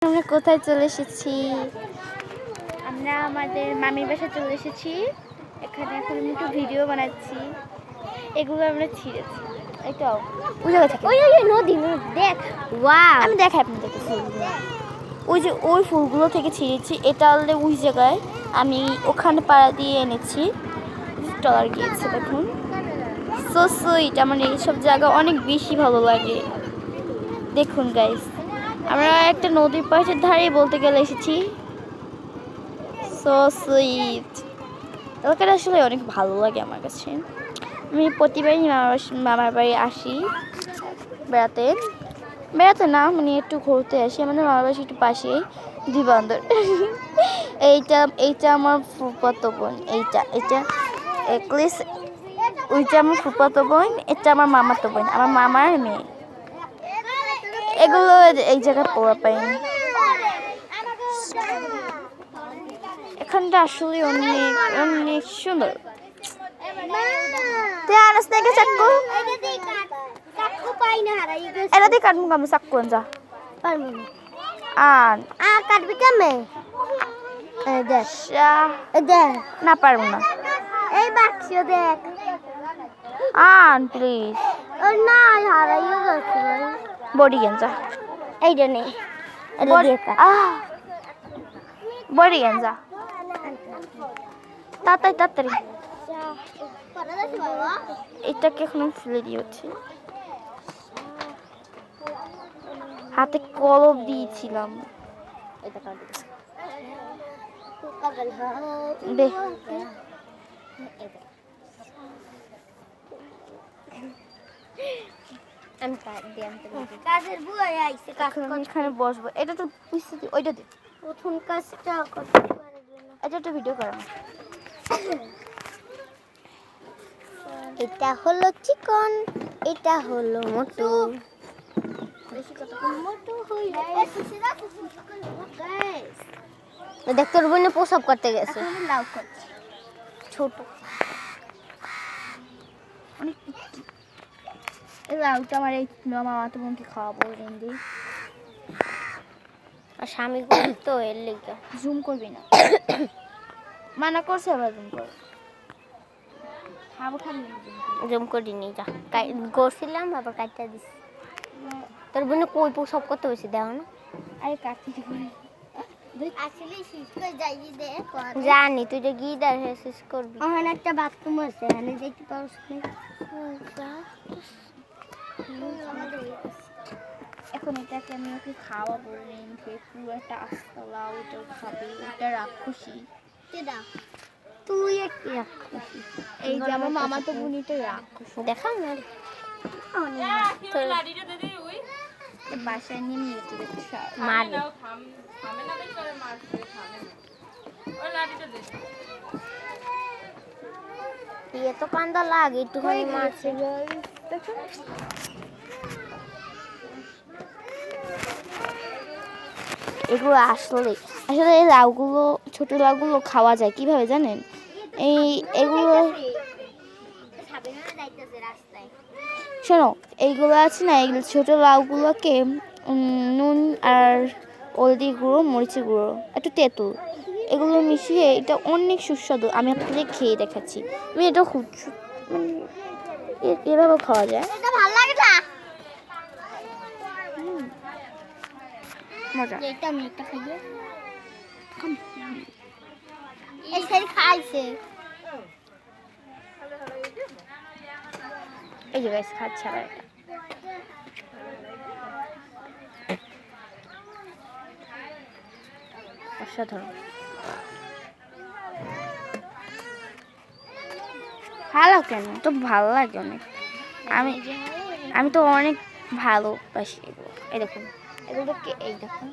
আমরা কোথায় চলে এসেছি? আমরা আমাদের মামির বাসায় চলে এসেছি। এখানে এখন আমি একটু ভিডিও বানাচ্ছি। এগুলো আমরা ছিঁড়েছি। এই তো ওই জায়গা থেকে ওই নদী দেখ। ওয়াও, আমি দেখাই আপনাদেরকে ফুলগুলো। ওই যে ওই ফুলগুলো থেকে ছিঁড়েছি। এটা হলে ওই জায়গায় আমি ওখানে পাড়া দিয়ে এনেছি। টলার গিয়েছে দেখুন। So sweet. আমার এইসব জায়গা অনেক বেশি ভালো লাগে। দেখুন গাইস, আমরা একটা নদীর পাশের ধারে বলতে গেলে এসেছি। So sweet. এলাকাটা আসলে অনেক ভালো লাগে আমার কাছে। আমি প্রতিবারই মামার বাড়ি আসি বেড়াতে। বেড়াতে না, মানে একটু ঘুরতে আসি। আমাদের মামার বাড়ি একটু পাশেই, দুই বান্দর। এইটা আমার ফুফাতো বোন। এইটা একলিস। ওইটা আমার ফুফাতো বোন, এটা আমার মামাতো বোন, আমার মামার মেয়ে। এগুলো এই জায়গায় পোড়া পাইনি। এখানটা আসলে অনেক অনেক সুন্দর। এটা দিয়ে কাটবো আমি চাক্কু যা কাটবি কেমনে না পারবো না। এই বাক্স দেখ আন প্লিজ। না হারাইও যাচ্ছে বডি গেঞ্জা। এইটা নেই, বডি গেঞ্জা তাড়াতাড়ি তাড়াতাড়ি। এটাকে এখন ফেলে দিয়েছি। হাতে কলম দিয়েছিলাম। এখানে বসবো। এটা তো ওইটা দে প্রথম কাজটা এটা তো ভিডিও করা। এটা হলো চিকন, এটা হলো মোটু। দেখ তোর বোনে প্রসব করতে গেছে। ছোট লাউটা আমার এই মামা তো বোনকে খাওয়াবো রেন্দি। আর স্বামী তো এর লেগে জুম করবি না, মানা করছে। আবার জুম কর, খাবো খাবি জুম করিনি। যা করছিলাম আবার কাটটা দিছি। তোর বোনে কই সব করতে হয়েছে দেখো না। আরে কাটতে জানি তুই যে গিয়ে শেষ করবি। ওখানে একটা বাথরুম আছে, এখানে দেখতে পারছ না। এখন এটাকে আমি ওকে খাওয়াবো রেখে। পুরো একটা আস্তা লাউ, ওটাও খাবে। এটা রাক্ষসী। তুই একটি রাক্ষসী। এই যে আমার মামা তো বোনিটা রাক্ষসী। দেখাও না বাসায় নিয়ে মারবে। তো কান্দা লাগে একটুখানি মারছে। এগুলো আসলে এই লাউগুলো, ছোট লাউগুলো খাওয়া যায় কিভাবে জানেন? এগুলো শোনো, এইগুলো আছে না, এইগুলো ছোট লাউগুলোকে নুন আর হলদি গুঁড়ো, মরিচের গুঁড়ো, একটু তেঁতুল, এগুলো মিশিয়ে এটা অনেক সুস্বাদু। আমি আপনাদের খেয়ে দেখাচ্ছি। আমি এটা খুব এভাবে খাওয়া যায়। মজা। এটা আমি একটা খাইয়ে এই সাইড খাইছে। এই যে গাইস খাচ্ছে আবার এটা। অসাধারণ। ভালো কেন? তো ভালো লাগে অনেক। আমি তো অনেক ভালোবাসি এগুলো। এই দেখুন এগুলোকে, এই দেখুন